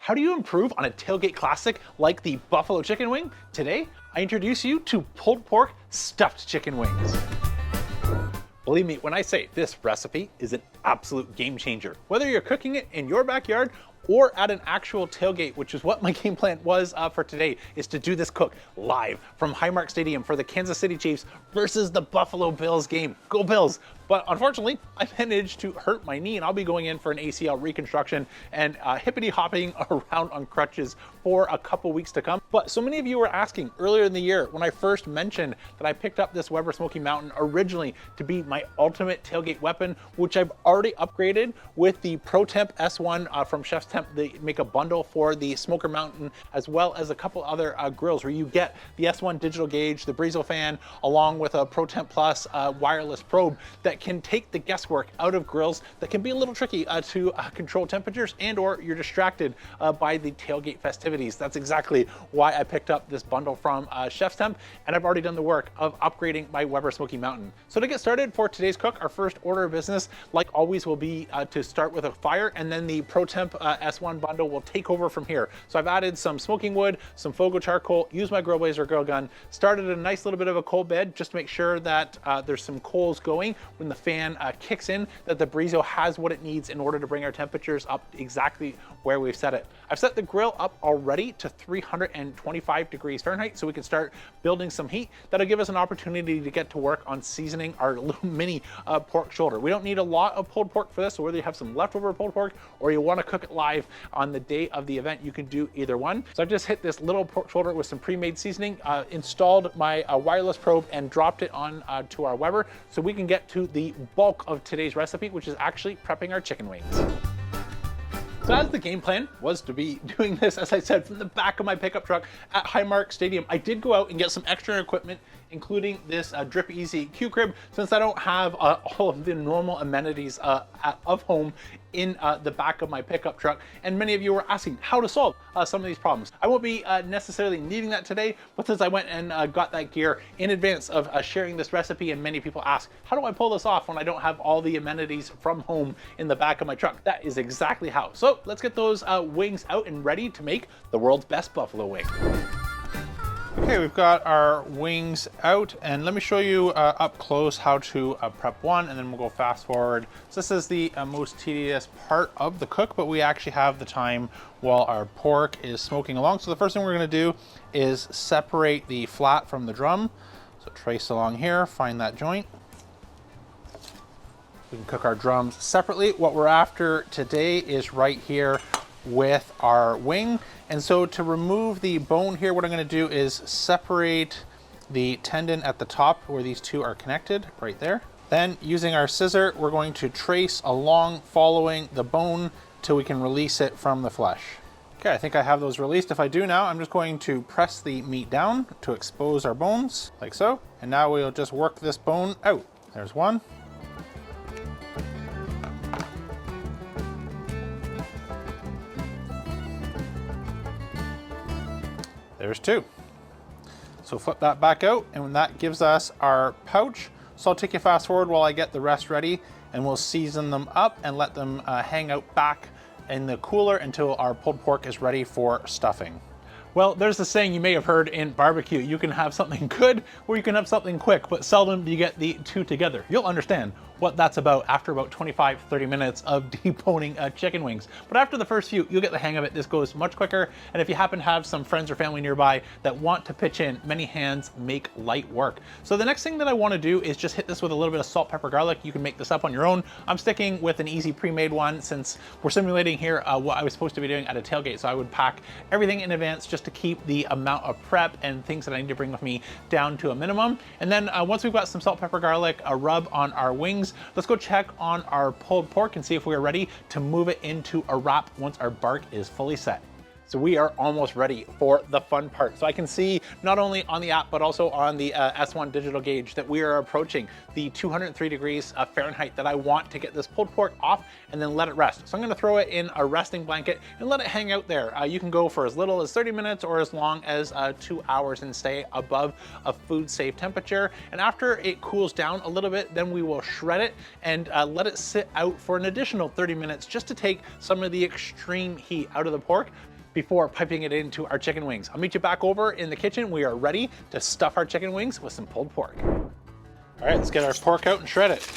How do you improve on a tailgate classic like the buffalo chicken wing? Today, I introduce you to pulled pork stuffed chicken wings. Believe me when I say this recipe is an absolute game changer. Whether you're cooking it in your backyard or at an actual tailgate, which is what my game plan was for today, is to do this cook live from Highmark Stadium for the Kansas City Chiefs versus the Buffalo Bills game. Go Bills! But unfortunately, I managed to hurt my knee and I'll be going in for an ACL reconstruction and hippity hopping around on crutches for a couple weeks to come. But so many of you were asking earlier in the year when I first mentioned that I picked up this Weber Smokey Mountain originally to be my ultimate tailgate weapon, which I've already upgraded with the ProTemp S1 from ChefsTemp. They make a bundle for the Smoker Mountain as well as a couple other grills where you get the S1 digital gauge, the Brizo fan, along with a ProTemp Plus wireless probe that can take the guesswork out of grills that can be a little tricky to control temperatures and or you're distracted by the tailgate festivities. That's exactly why I picked up this bundle from ChefsTemp, and I've already done the work of upgrading my Weber Smokey Mountain. So to get started for today's cook, our first order of business, like always, will be to start with a fire, and then the ProTemp S1 bundle will take over from here. So I've added some smoking wood, some Fogo charcoal, used my Grill Blazer grill gun, started a nice little bit of a coal bed just to make sure that there's some coals going when the fan kicks in, that the Brizo has what it needs in order to bring our temperatures up exactly where we've set it. I've set the grill up already to 325 degrees Fahrenheit so we can start building some heat. That'll give us an opportunity to get to work on seasoning our little mini pork shoulder. We don't need a lot of pulled pork for this, so whether you have some leftover pulled pork or you want to cook it live on the day of the event, you can do either one. So I've just hit this little pork shoulder with some pre-made seasoning, installed my wireless probe and dropped it on to our Weber so we can get to the bulk of today's recipe, which is actually prepping our chicken wings. So as the game plan was to be doing this, as I said, from the back of my pickup truck at Highmark Stadium, I did go out and get some extra equipment, including this Drip Easy Q-Crib, since I don't have all of the normal amenities of home in the back of my pickup truck. And many of you were asking how to solve some of these problems. I won't be necessarily needing that today, but since I went and got that gear in advance of sharing this recipe, and many people ask, how do I pull this off when I don't have all the amenities from home in the back of my truck? That is exactly how. So let's get those wings out and ready to make the world's best buffalo wing. Okay, we've got our wings out, and let me show you up close how to prep one, and then we'll go fast forward. So this is the most tedious part of the cook, but we actually have the time while our pork is smoking along. So the first thing we're gonna do is separate the flat from the drum. So trace along here, find that joint. We can cook our drums separately. What we're after today is right here with our wing. And so to remove the bone here, what I'm gonna do is separate the tendon at the top where these two are connected, right there. Then using our scissor, we're going to trace along following the bone till we can release it from the flesh. Okay, I think I have those released. If I do now, I'm just going to press the meat down to expose our bones, like so. And now we'll just work this bone out. There's one. There's two. So flip that back out, and that gives us our pouch. So I'll take you fast forward while I get the rest ready, and we'll season them up and let them hang out back in the cooler until our pulled pork is ready for stuffing. Well, there's the saying you may have heard in barbecue: you can have something good or you can have something quick, but seldom do you get the two together. You'll understand what that's about after about 25-30 minutes of deboning chicken wings. But after the first few, you'll get the hang of it. This goes much quicker, and if you happen to have some friends or family nearby that want to pitch in, many hands make light work. So the next thing that I want to do is just hit this with a little bit of salt, pepper, garlic. You can make this up on your own. I'm sticking with an easy pre-made one since we're simulating here what I was supposed to be doing at a tailgate. So I would pack everything in advance just to keep the amount of prep and things that I need to bring with me down to a minimum. And then once we've got some salt, pepper, garlic, a rub on our wings, let's go check on our pulled pork and see if we are ready to move it into a wrap once our bark is fully set. So we are almost ready for the fun part. So I can see not only on the app, but also on the S1 digital gauge that we are approaching the 203 degrees Fahrenheit that I want to get this pulled pork off and then let it rest. So I'm gonna throw it in a resting blanket and let it hang out there. You can go for as little as 30 minutes or as long as 2 hours and stay above a food safe temperature. And after it cools down a little bit, then we will shred it and let it sit out for an additional 30 minutes just to take some of the extreme heat out of the pork. before piping it into our chicken wings. I'll meet you back over in the kitchen. We are ready to stuff our chicken wings with some pulled pork. All right, let's get our pork out and shred it.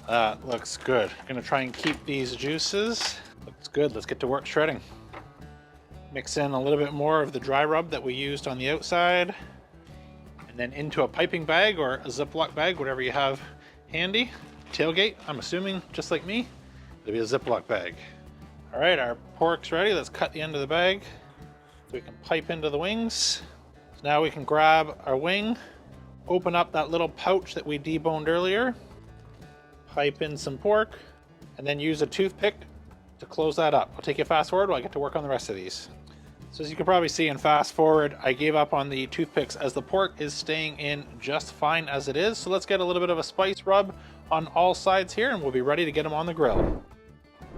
That looks good. I'm gonna try and keep these juices. Looks good, let's get to work shredding. Mix in a little bit more of the dry rub that we used on the outside, and then into a piping bag or a Ziploc bag, whatever you have handy. Tailgate, I'm assuming, just like me, it'll be a Ziploc bag. All right, our pork's ready. Let's cut the end of the bag so we can pipe into the wings. So now we can grab our wing, open up that little pouch that we deboned earlier, pipe in some pork, and then use a toothpick to close that up. I'll take you fast forward while I get to work on the rest of these. So as you can probably see in fast forward, I gave up on the toothpicks as the pork is staying in just fine as it is. So let's get a little bit of a spice rub on all sides here and we'll be ready to get them on the grill.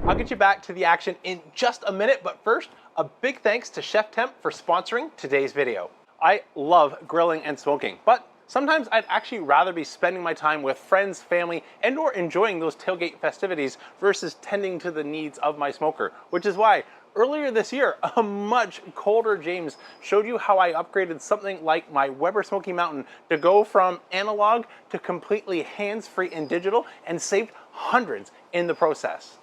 I'll get you back to the action in just a minute, but first, a big thanks to ChefsTemp for sponsoring today's video. I love grilling and smoking, but sometimes I'd actually rather be spending my time with friends, family, and or enjoying those tailgate festivities versus tending to the needs of my smoker, which is why earlier this year, a much colder James showed you how I upgraded something like my Weber Smoky Mountain to go from analog to completely hands-free and digital and saved hundreds in the process.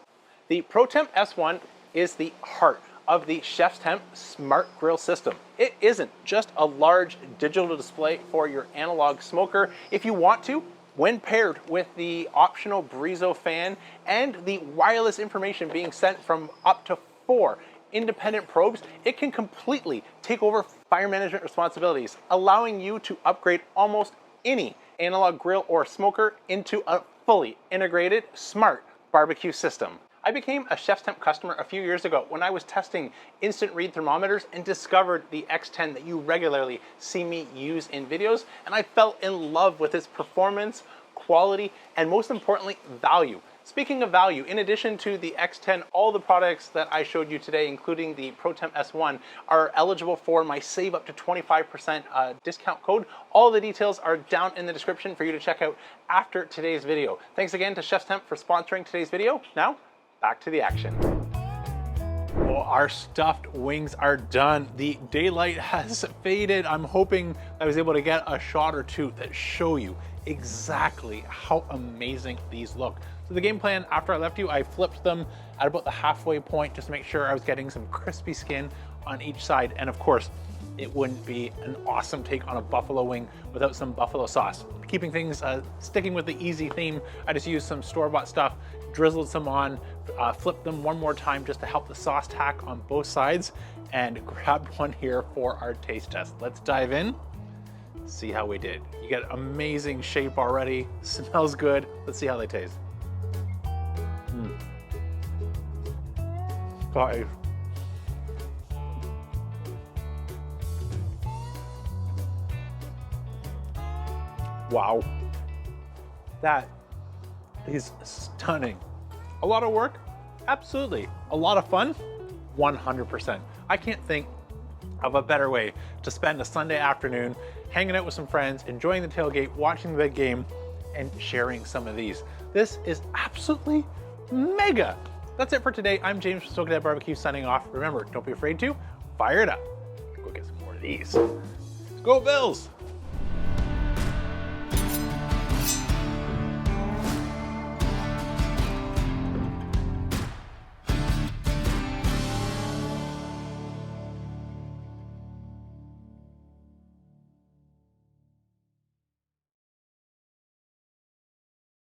The ProTemp S1 is the heart of the ChefsTemp Smart Grill system. It isn't just a large digital display for your analog smoker. If you want to, when paired with the optional Brizo fan and the wireless information being sent from up to 4 independent probes, it can completely take over fire management responsibilities, allowing you to upgrade almost any analog grill or smoker into a fully integrated smart barbecue system. I became a ChefsTemp customer a few years ago when I was testing instant read thermometers and discovered the X10 that you regularly see me use in videos, and I fell in love with its performance, quality, and most importantly, value. Speaking of value, in addition to the X10, all the products that I showed you today, including the ProTemp S1, are eligible for my save up to 25% discount code. All the details are down in the description for you to check out after today's video. Thanks again to ChefsTemp for sponsoring today's video. Now, back to the action. Well, our stuffed wings are done. The daylight has faded. I'm hoping I was able to get a shot or two that show you exactly how amazing these look. So the game plan, after I left you, I flipped them at about the halfway point just to make sure I was getting some crispy skin on each side. And of course, it wouldn't be an awesome take on a buffalo wing without some buffalo sauce. Keeping things, sticking with the easy theme, I just used some store-bought stuff, drizzled some on, flipped them one more time just to help the sauce tack on both sides, and grabbed one here for our taste test. Let's dive in, see how we did. You get amazing shape already, smells good. Let's see how they taste. Guys, wow, that is stunning. A lot of work? Absolutely. A lot of fun? 100%. I can't think of a better way to spend a Sunday afternoon hanging out with some friends, enjoying the tailgate, watching the big game, and sharing some of these. This is absolutely mega. That's it for today. I'm James from Smokey Barbecue signing off. Remember, don't be afraid to fire it up. Go get some more of these. Go Bills!